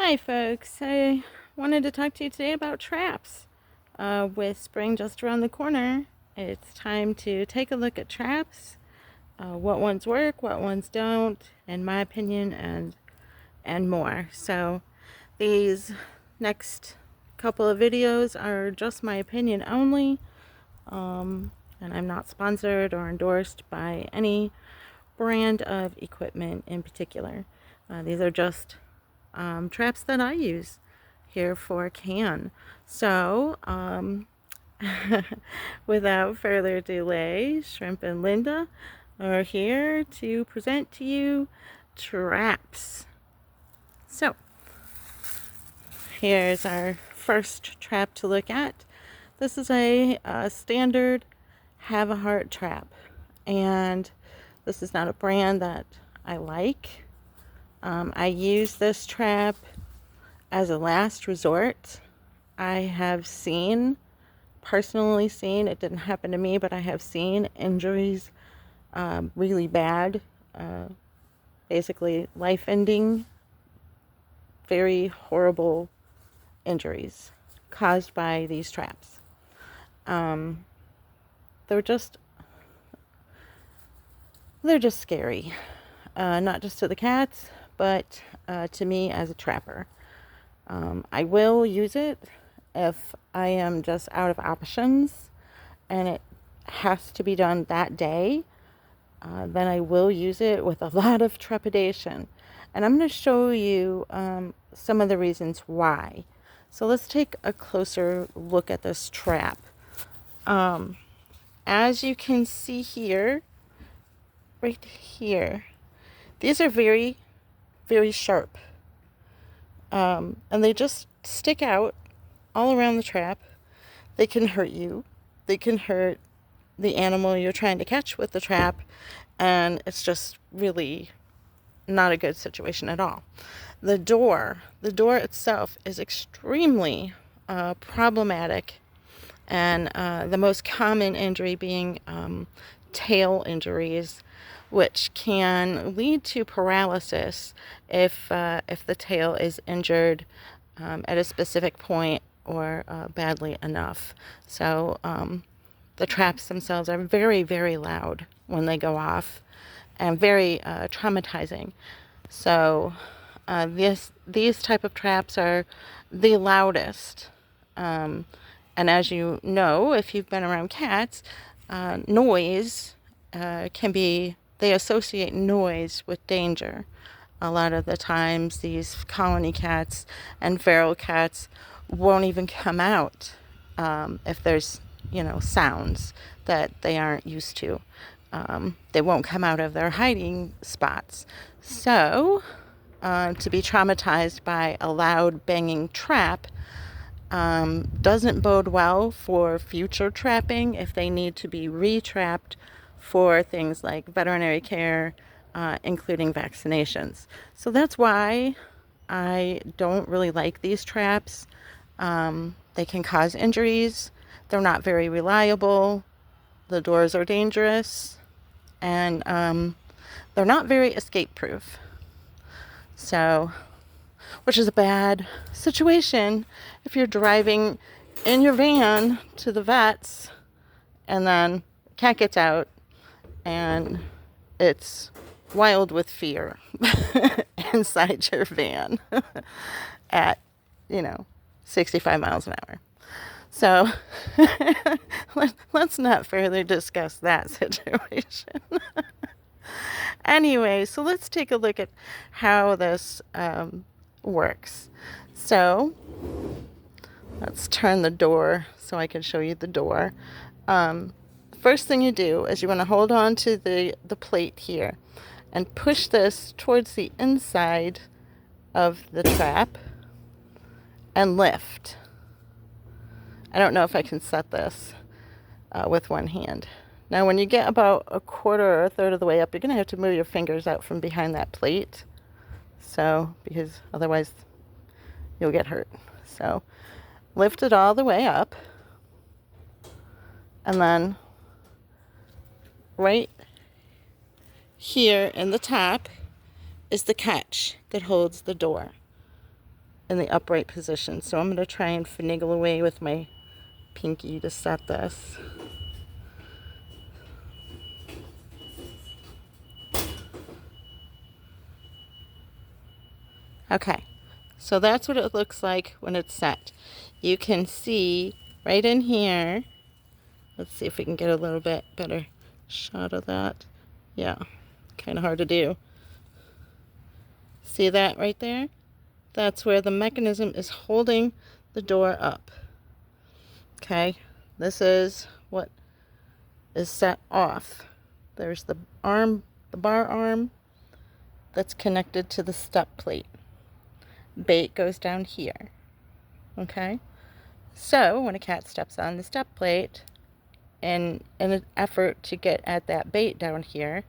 Hi folks, I wanted to talk to you today about traps. With spring just around the corner, it's time to take a look at traps, what ones work, what ones don't, in my opinion, and more. So these next couple of videos are just my opinion only, and I'm not sponsored or endorsed by any brand of equipment in particular. These are just traps that I use here for Can. So, without further delay, Shrimp and Linda are here to present to you traps. So, here's our first trap to look at. This is a standard have a heart trap, and this is not a brand that I like. I use this trap as a last resort. I have personally seen, it didn't happen to me, but I have seen injuries really bad, basically life-ending, very horrible injuries caused by these traps. They're just scary, not just to the cats, but to me as a trapper. I will use it if I am just out of options and it has to be done that day. Then I will use it with a lot of trepidation. And I'm going to show you some of the reasons why. So let's take a closer look at this trap. As you can see here, right here, these are very, very sharp. And they just stick out all around the trap. They can hurt you. They can hurt the animal you're trying to catch with the trap. And it's just really not a good situation at all. The door itself is extremely problematic. And the most common injury being tail injuries, which can lead to paralysis if the tail is injured at a specific point or badly enough. So the traps themselves are very, very loud when they go off and very traumatizing. So these type of traps are the loudest. And as you know, if you've been around cats, noise they associate noise with danger. A lot of the times these colony cats and feral cats won't even come out if there's, sounds that they aren't used to. They won't come out of their hiding spots. So, to be traumatized by a loud banging trap doesn't bode well for future trapping if they need to be re-trapped for things like veterinary care, including vaccinations. So that's why I don't really like these traps. They can cause injuries. They're not very reliable. The doors are dangerous. And they're not very escape-proof. So, which is a bad situation if you're driving in your van to the vets and then the cat gets out and it's wild with fear inside your van at 65 miles an hour. So let's not further discuss that situation. Anyway, so let's take a look at how this works. So let's turn the door so I can show you the door. First thing you do is you want to hold on to the plate here and push this towards the inside of the trap and lift. I don't know if I can set this with one hand. Now when you get about a quarter or a third of the way up, you're going to have to move your fingers out from behind that plate. So, because otherwise you'll get hurt. So, lift it all the way up. And then right here in the top is the catch that holds the door. in the upright position. So I'm going to try and finagle away with my pinky to set this. Okay, so that's what it looks like when it's set. You can see right in here, let's see if we can get a little bit better shot of that. Yeah, kind of hard to do. See that right there? That's where the mechanism is holding the door up. Okay, this is what is set off. There's the arm, the bar arm that's connected to the step plate. Bait goes down here. Okay, so when a cat steps on the step plate, in an effort to get at that bait down here,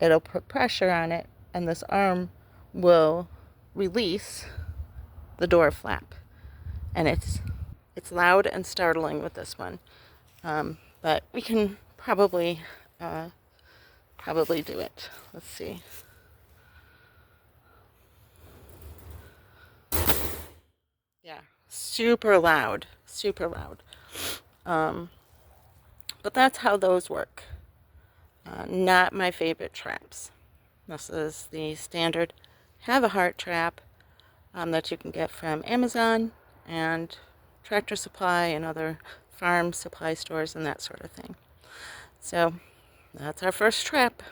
it'll put pressure on it, and this arm will release the door flap. And it's loud and startling with this one, but we can probably do it. Let's see. Yeah, super loud, super loud. But that's how those work. Not my favorite traps. This is the standard have a heart trap that you can get from Amazon and Tractor Supply and other farm supply stores and that sort of thing. So that's our first trap.